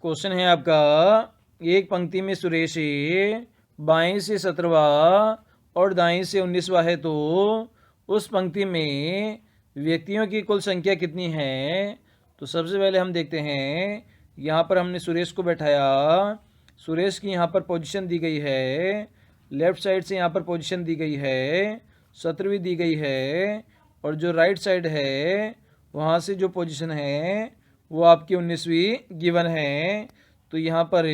Question है आपका, एक पंक्ति में सुरेश बाएं से 17वां और दाएं से 19वां है, तो उस पंक्ति में व्यक्तियों की कुल संख्या कितनी है। तो सबसे पहले हम देखते हैं, यहाँ पर हमने सुरेश को बैठाया। सुरेश की यहाँ पर पोजीशन दी गई है, लेफ्ट साइड से यहाँ पर पोजीशन दी गई है, 17वीं दी गई है, और जो राइट साइड है वहाँ से जो पोजीशन है वो आपकी 19वीं गिवन है। तो यहाँ पर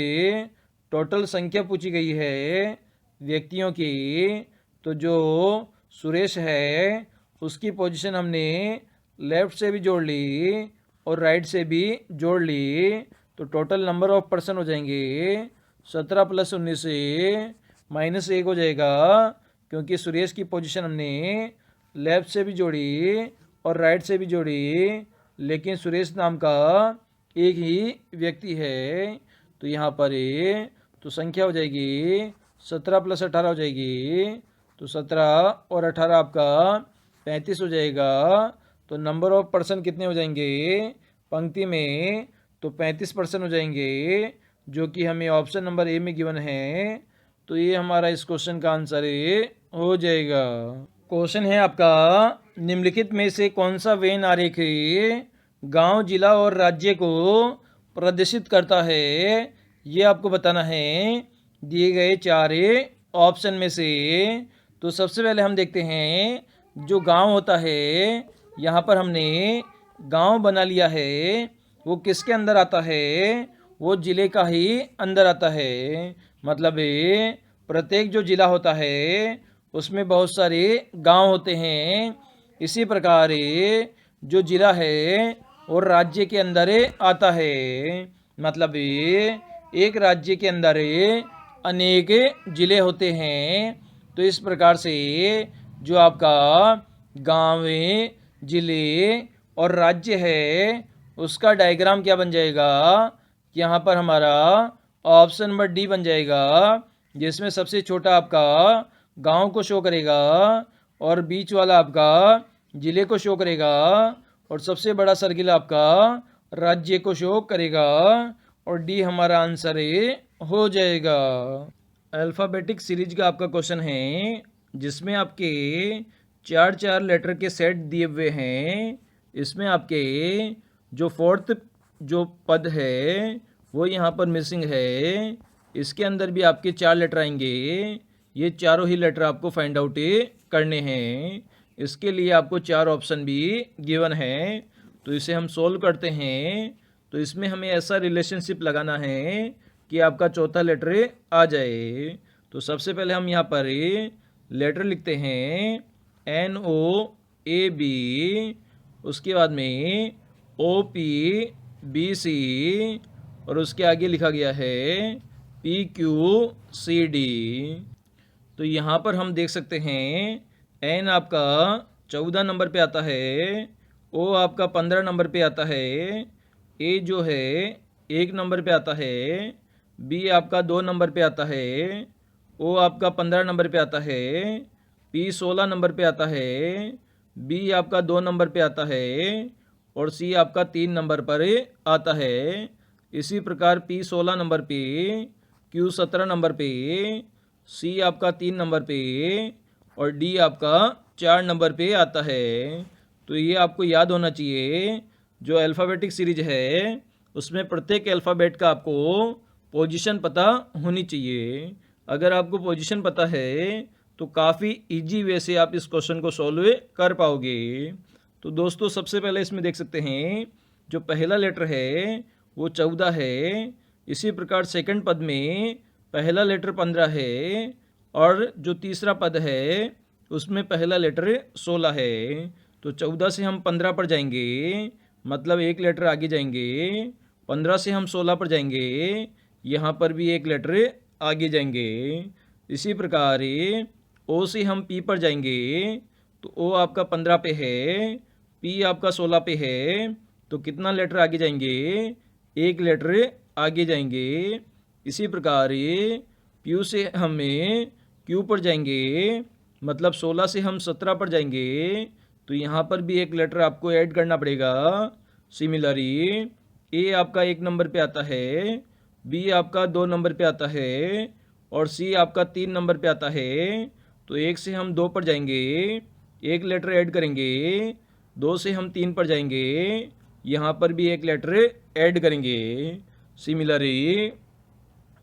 टोटल संख्या पूछी गई है व्यक्तियों की। तो जो सुरेश है उसकी पोजीशन हमने लेफ़्ट से भी जोड़ ली और राइट से भी जोड़ ली, तो टोटल नंबर ऑफ पर्सन हो जाएंगे 17 + 19 -1 हो जाएगा, क्योंकि सुरेश की पोजीशन हमने लेफ़्ट से भी जोड़ी और राइट से भी जोड़ी, लेकिन सुरेश नाम का एक ही व्यक्ति है। तो यहाँ पर तो संख्या हो जाएगी 17 + 18 हो जाएगी, तो 17 और 18 आपका 35 हो जाएगा। तो नंबर ऑफ पर्सन कितने हो जाएंगे पंक्ति में, तो 35% हो जाएंगे, जो कि हमें ऑप्शन नंबर ए में गिवन है। तो ये हमारा इस क्वेश्चन का आंसर हो जाएगा। क्वेश्चन है आपका, निम्नलिखित में से कौन सा वेन आरेख गांव, जिला और राज्य को प्रदर्शित करता है, ये आपको बताना है दिए गए 4 ऑप्शन में से। तो सबसे पहले हम देखते हैं, जो गांव होता है, यहाँ पर हमने गांव बना लिया है, वो किसके अंदर आता है, वो जिले का ही अंदर आता है। मतलब प्रत्येक जो जिला होता है उसमें बहुत सारे गांव होते हैं। इसी प्रकार जो जिला है और राज्य के अंदर आता है। मतलब एक राज्य के अंदर अनेक जिले होते हैं। तो इस प्रकार से जो आपका गांव, जिले और राज्य है उसका डायग्राम क्या बन जाएगा, यहाँ पर हमारा ऑप्शन नंबर डी बन जाएगा, जिसमें सबसे छोटा आपका गांव को शो करेगा और बीच वाला आपका जिले को शो करेगा और सबसे बड़ा सर्किल आपका राज्य को शो करेगा, और डी हमारा आंसर हो जाएगा। अल्फ़ाबेटिक सीरीज का आपका क्वेश्चन है, जिसमें आपके 4 लेटर के सेट दिए हुए हैं। इसमें आपके जो 4th जो पद है वो यहाँ पर मिसिंग है। इसके अंदर भी आपके 4 लेटर आएंगे। ये चारों ही लेटर आपको फाइंड आउट करने हैं। इसके लिए आपको 4 ऑप्शन भी गिवन है। तो इसे हम सोल्व करते हैं। तो इसमें हमें ऐसा रिलेशनशिप लगाना है कि आपका चौथा लेटर आ जाए। तो सबसे पहले हम यहाँ पर लेटर लिखते हैं NOAB, उसके बाद में OPBC, और उसके आगे लिखा गया है PQCD। तो यहाँ पर हम देख सकते हैं N आपका 14 नंबर पे आता है, O आपका 15 नंबर पे आता है, A जो है 1 नंबर पे आता है, B आपका 2 नंबर पे आता है, O आपका 15 नंबर पे आता है, P 16 नंबर पे आता है, B आपका 2 नंबर पे आता है और C आपका 3 नंबर पर आता है। इसी प्रकार P 16 नंबर पे, Q 17 नंबर पे, C आपका 3 नंबर पे और D आपका 4 नंबर पे आता है। तो ये आपको याद होना चाहिए। जो अल्फ़ाबेटिक सीरीज है उसमें प्रत्येक अल्फ़ाबेट का आपको पोजीशन पता होनी चाहिए। अगर आपको पोजीशन पता है तो काफ़ी इजी वे से आप इस क्वेश्चन को सॉल्व कर पाओगे। तो दोस्तों सबसे पहले इसमें देख सकते हैं, जो पहला लेटर है वो 14 है। इसी प्रकार सेकंड पद में पहला लेटर 15 है और जो तीसरा पद है उसमें पहला लेटर 16 है। तो 14 से हम 15 पर जाएंगे, मतलब एक लेटर आगे जाएंगे। 15 से हम 16 पर जाएंगे, यहाँ पर भी एक लेटर आगे जाएंगे। इसी प्रकार O से हम P पर जाएंगे, तो O आपका 15 पे है, P आपका 16 पे है, तो कितना लेटर आगे जाएंगे, एक लेटर आगे जाएंगे। इसी प्रकार Q से हमें Q पर जाएंगे, मतलब 16 से हम 17 पर जाएंगे, तो यहाँ पर भी एक लेटर आपको ऐड करना पड़ेगा। सिमिलरली ए आपका 1 नंबर पे आता है, बी आपका 2 नंबर पे आता है और सी आपका 3 नंबर पे आता है। तो 1 से हम 2 पर जाएंगे, एक लेटर ऐड करेंगे, 2 से हम 3 पर जाएंगे, यहाँ पर भी एक लेटर ऐड करेंगे। सिमिलरली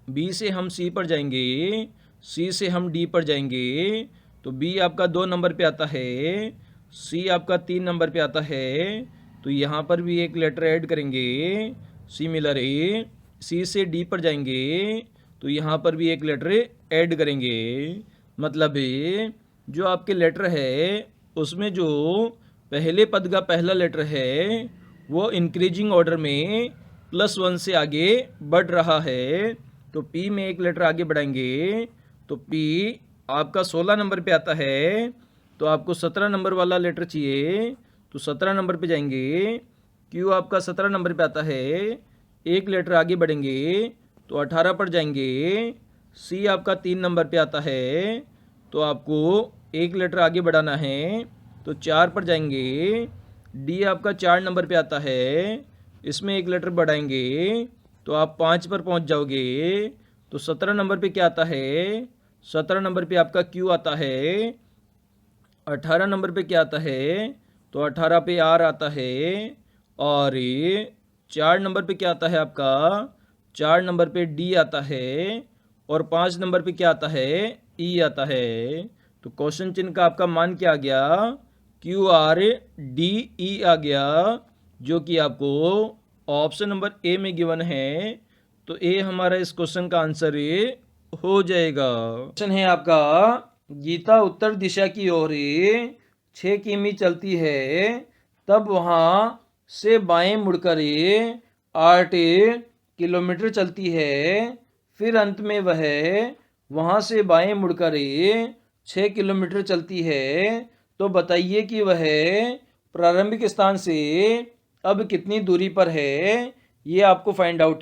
बी से हम सी पर जाएंगे, सी से हम डी पर जाएंगे। तो बी आपका 2 नंबर पे आता है, सी आपका 3 नंबर पे आता है, तो यहाँ पर भी एक लेटर ऐड करेंगे। सिमिलरली सी से डी पर जाएंगे, तो यहाँ पर भी एक लेटर ऐड करेंगे। मतलब जो आपके लेटर है उसमें जो पहले पद का पहला लेटर है वो इंक्रीजिंग ऑर्डर में +1 से आगे बढ़ रहा है। तो पी में एक लेटर आगे बढ़ाएंगे, तो पी आपका 16 नंबर पे आता है, तो आपको 17 नंबर वाला लेटर चाहिए, तो 17 नंबर पे जाएंगे। क्यू आपका 17 नंबर पे आता है, एक लेटर आगे बढ़ेंगे तो 18 पर जाएंगे। सी आपका 3 नंबर पे आता है, तो आपको एक लेटर आगे बढ़ाना है, तो 4 पर जाएंगे। डी आपका 4 नंबर पे आता है, इसमें एक लेटर बढ़ाएंगे तो आप 5 पर पहुंच जाओगे। तो 17 नंबर पे क्या आता है, 17 नंबर पे आपका क्यू आता है। 18 नंबर पे क्या आता है, तो 18 पे आर आता है। और 4 नंबर पे क्या आता है आपका, 4 नंबर पे डी आता है। और 5 नंबर पे क्या आता है, ई आता है। तो क्वेश्चन चिन्ह का आपका मान क्या आ गया, क्यू आर डी ई आ गया, जो कि आपको ऑप्शन नंबर ए में गिवन है। तो ए हमारा इस क्वेश्चन का आंसर हो जाएगा। क्वेश्चन है आपका, गीता उत्तर दिशा की ओर 6 किमी चलती है, तब वहां से बाएं मुड़कर 8 किलोमीटर चलती है, फिर अंत में वह वहां से बाएं मुड़कर 6 किलोमीटर चलती है। तो बताइए कि वह प्रारंभिक स्थान से अब कितनी दूरी पर है, ये आपको फाइंड आउट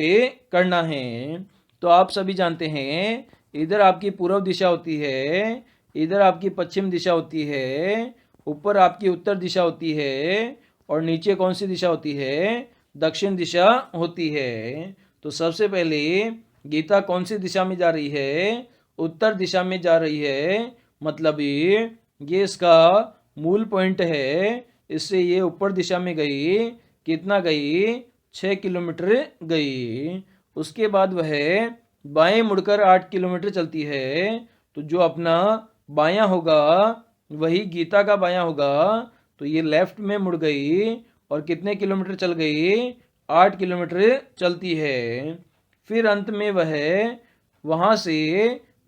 करना है। तो आप सभी जानते हैं इधर आपकी पूर्व दिशा होती है, इधर आपकी पश्चिम दिशा होती है, ऊपर आपकी उत्तर दिशा होती है और नीचे कौन सी दिशा होती है, दक्षिण दिशा होती है। तो सबसे पहले गीता कौन सी दिशा में जा रही है, उत्तर दिशा में जा रही है। मतलब ये इसका मूल पॉइंट है, इससे ये ऊपर दिशा में गई, कितना गई, 6 किलोमीटर गई। उसके बाद वह बाएं मुड़कर 8 किलोमीटर चलती है। तो जो अपना बायां होगा वही गीता का बायां होगा, तो ये लेफ्ट में मुड़ गई और कितने किलोमीटर चल गई, 8 किलोमीटर चलती है। फिर अंत में वह वहां से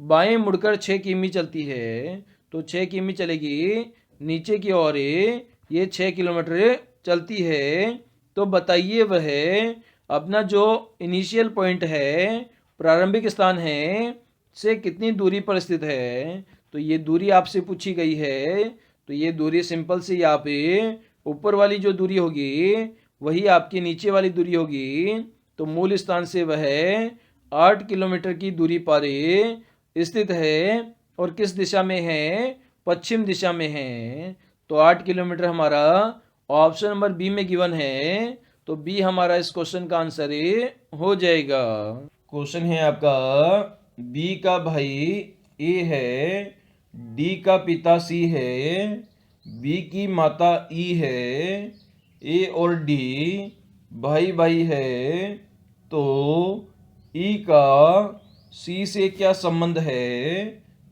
बाएं मुड़कर 6 किमी चलती है। तो 6 किमी चलेगी नीचे की ओर, ये 6 किलोमीटर चलती है। तो बताइए वह अपना जो इनिशियल पॉइंट है, प्रारंभिक स्थान है, से कितनी दूरी पर स्थित है। तो ये दूरी आपसे पूछी गई है, तो ये दूरी सिंपल से यहाँ पे ऊपर वाली जो दूरी होगी वही आपकी नीचे वाली दूरी होगी। तो मूल स्थान से वह 8 किलोमीटर की दूरी पर स्थित है और किस दिशा में है, पश्चिम दिशा में है। तो 8 किलोमीटर हमारा ऑप्शन नंबर बी में गिवन है, तो बी हमारा इस क्वेश्चन का आंसर हो जाएगा। क्वेश्चन है आपका, बी का भाई ए है, डी का पिता सी है, बी की माता ई है, ए और डी भाई भाई है, तो ई का सी से क्या संबंध है,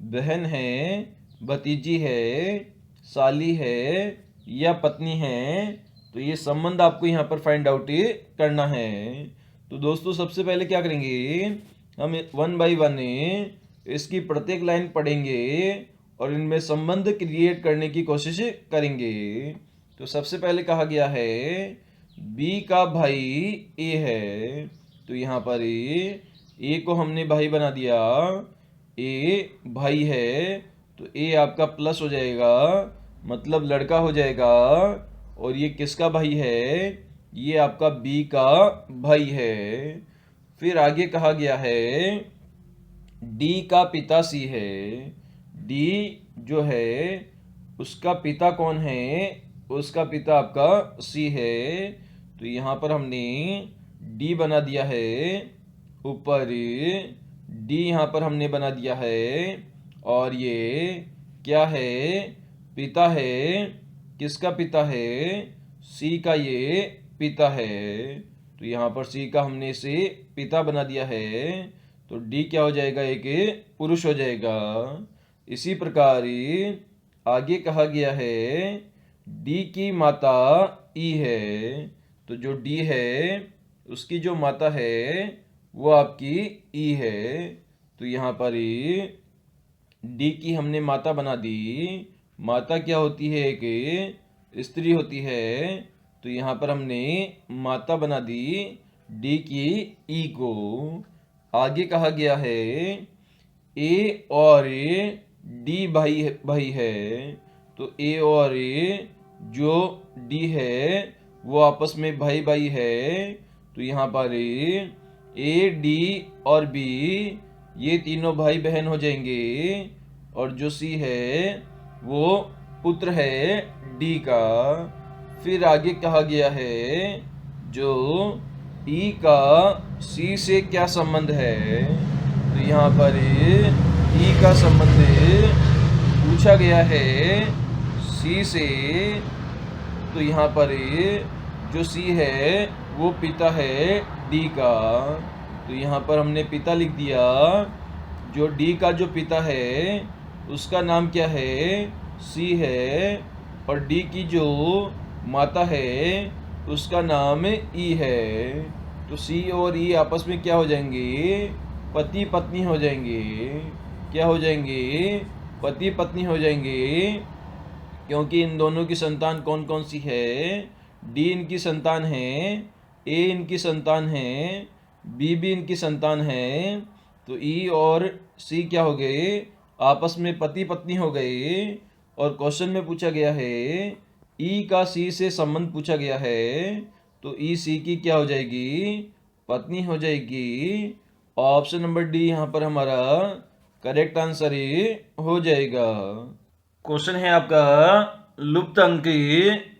बहन है, भतीजी है, साली है या पत्नी है। तो ये संबंध आपको यहाँ पर फाइंड आउट करना है। तो दोस्तों सबसे पहले क्या करेंगे, हम 1 बाई 1 इसकी प्रत्येक लाइन पढ़ेंगे और इनमें संबंध क्रिएट करने की कोशिश करेंगे। तो सबसे पहले कहा गया है बी का भाई ए है, तो यहाँ पर ए को हमने भाई बना दिया, ए भाई है तो ए आपका प्लस हो जाएगा, मतलब लड़का हो जाएगा। और ये किसका भाई है, ये आपका बी का भाई है। फिर आगे कहा गया है डी का पिता सी है, डी जो है उसका पिता कौन है, उसका पिता आपका सी है। तो यहाँ पर हमने डी बना दिया है, ऊपर डी यहाँ पर हमने बना दिया है, और ये क्या है, पिता है। किसका पिता है, सी का ये पिता है। तो यहाँ पर सी का हमने इसे पिता बना दिया है, तो डी क्या हो जाएगा, एक पुरुष हो जाएगा। इसी प्रकार आगे कहा गया है डी की माता ई है, तो जो डी है उसकी जो माता है वो आपकी ई है। तो यहाँ पर डी की हमने माता बना दी। माता क्या होती है, एक स्त्री होती है। तो यहाँ पर हमने माता बना दी डी की ई को। आगे कहा गया है ए और डी भाई भाई है। तो ए और जो डी है वो आपस में भाई भाई है। तो यहाँ पर ए डी और बी ये तीनों भाई बहन हो जाएंगे, और जो सी है वो पुत्र है डी का। फिर आगे कहा गया है जो ई का सी से क्या संबंध है। तो यहाँ पर ई का संबंध पूछा गया है सी से। तो यहाँ पर जो सी है वो पिता है डी का। तो यहाँ पर हमने पिता लिख दिया। जो डी का जो पिता है उसका नाम क्या है, सी है, और डी की जो माता है उसका नाम ई है। तो सी और ई आपस में क्या हो जाएंगे, पति पत्नी हो जाएंगे। क्या हो जाएंगे, पति पत्नी हो जाएंगे, क्योंकि इन दोनों की संतान कौन कौन सी है, डी इनकी संतान है, ए इनकी संतान है, बी भी इनकी संतान है। तो ई और सी क्या हो गए, आपस में पति पत्नी हो गए। और क्वेश्चन में पूछा गया है ई का सी से संबंध पूछा गया है, तो ई सी की क्या हो जाएगी, पत्नी हो जाएगी। ऑप्शन नंबर डी यहाँ पर हमारा करेक्ट आंसर हो जाएगा। क्वेश्चन है आपका लुप्त अंक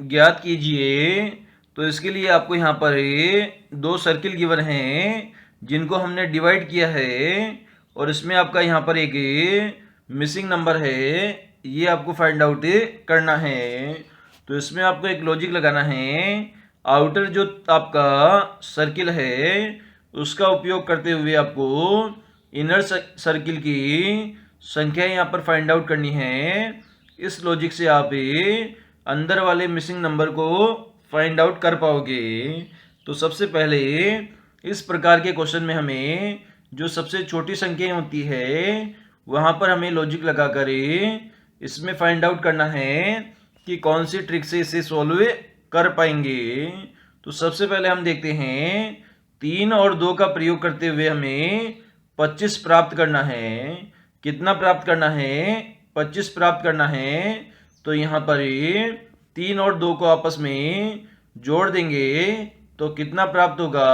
ज्ञात कीजिए। तो इसके लिए आपको यहाँ पर दो सर्किल गिवन हैं जिनको हमने डिवाइड किया है, और इसमें आपका यहाँ पर एक मिसिंग नंबर है, ये आपको फाइंड आउट करना है। तो इसमें आपको एक लॉजिक लगाना है। आउटर जो आपका सर्किल है उसका उपयोग करते हुए आपको इनर सर्किल की संख्या यहाँ पर फाइंड आउट करनी है। इस लॉजिक से आप अंदर वाले मिसिंग नंबर को फाइंड आउट कर पाओगे। तो सबसे पहले इस प्रकार के क्वेश्चन में हमें जो सबसे छोटी संख्या होती है वहाँ पर हमें लॉजिक लगाकर इसमें फाइंड आउट करना है कि कौन सी ट्रिक से इसे सॉल्व कर पाएंगे। तो सबसे पहले हम देखते हैं 3 और 2 का प्रयोग करते हुए हमें 25 प्राप्त करना है। कितना प्राप्त करना है, 25 प्राप्त करना है। तो यहाँ पर 3 और 2 को आपस में जोड़ देंगे तो कितना प्राप्त होगा,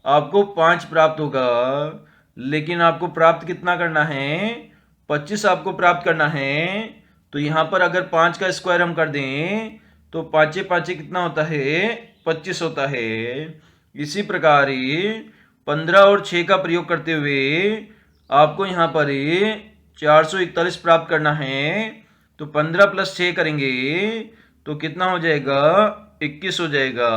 आपको 5 प्राप्त होगा। लेकिन आपको प्राप्त कितना करना है, 25 आपको प्राप्त करना है। तो यहाँ पर अगर 5 का स्क्वायर हम कर दें तो 5 5 कितना होता है, 25 होता है। इसी प्रकार 15 और 6 का प्रयोग करते हुए आपको यहाँ पर 441 प्राप्त करना है। तो 15 प्लस 6 करेंगे तो कितना हो जाएगा, 21 हो जाएगा।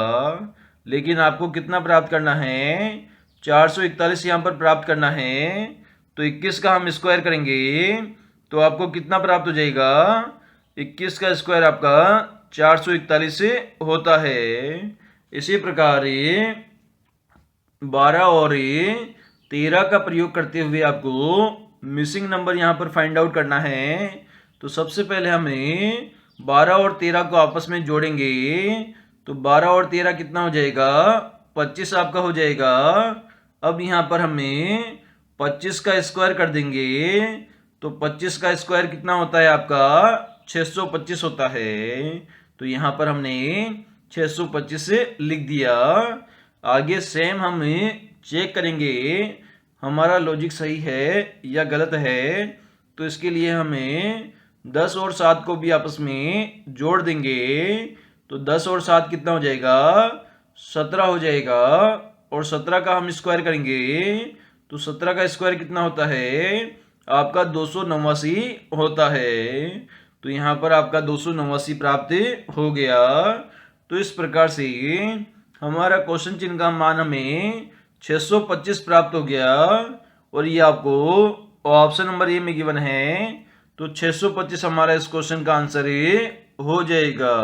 लेकिन आपको कितना प्राप्त करना है, 441 यहाँ पर प्राप्त करना है। तो 21 का हम स्क्वायर करेंगे तो आपको कितना प्राप्त हो जाएगा, 21 का स्क्वायर आपका 441 होता है। इसी प्रकार 12 और 13 का प्रयोग करते हुए आपको मिसिंग नंबर यहाँ पर फाइंड आउट करना है। तो सबसे पहले हमें 12 और 13 को आपस में जोड़ेंगे तो 12 और 13 कितना हो जाएगा, 25 आपका हो जाएगा। अब यहाँ पर हमें 25 का स्क्वायर कर देंगे तो 25 का स्क्वायर कितना होता है आपका, 625 होता है। तो यहाँ पर हमने 625 लिख दिया। आगे सेम हम चेक करेंगे हमारा लॉजिक सही है या गलत है। तो इसके लिए हमें 10 और 7 को भी आपस में जोड़ देंगे तो 10 और 7 कितना हो जाएगा, 17 हो जाएगा। और 17 का हम स्क्वायर करेंगे तो 17 का स्क्वायर कितना होता है आपका 289 होता है। तो यहाँ पर आपका 289 प्राप्त हो गया। तो इस प्रकार से हमारा क्वेश्चन चिन्ह का मान हमें 625 प्राप्त हो गया और ये आपको ऑप्शन नंबर ए में गिवन है। तो 625 हमारा इस क्वेश्चन का आंसर हो जाएगा।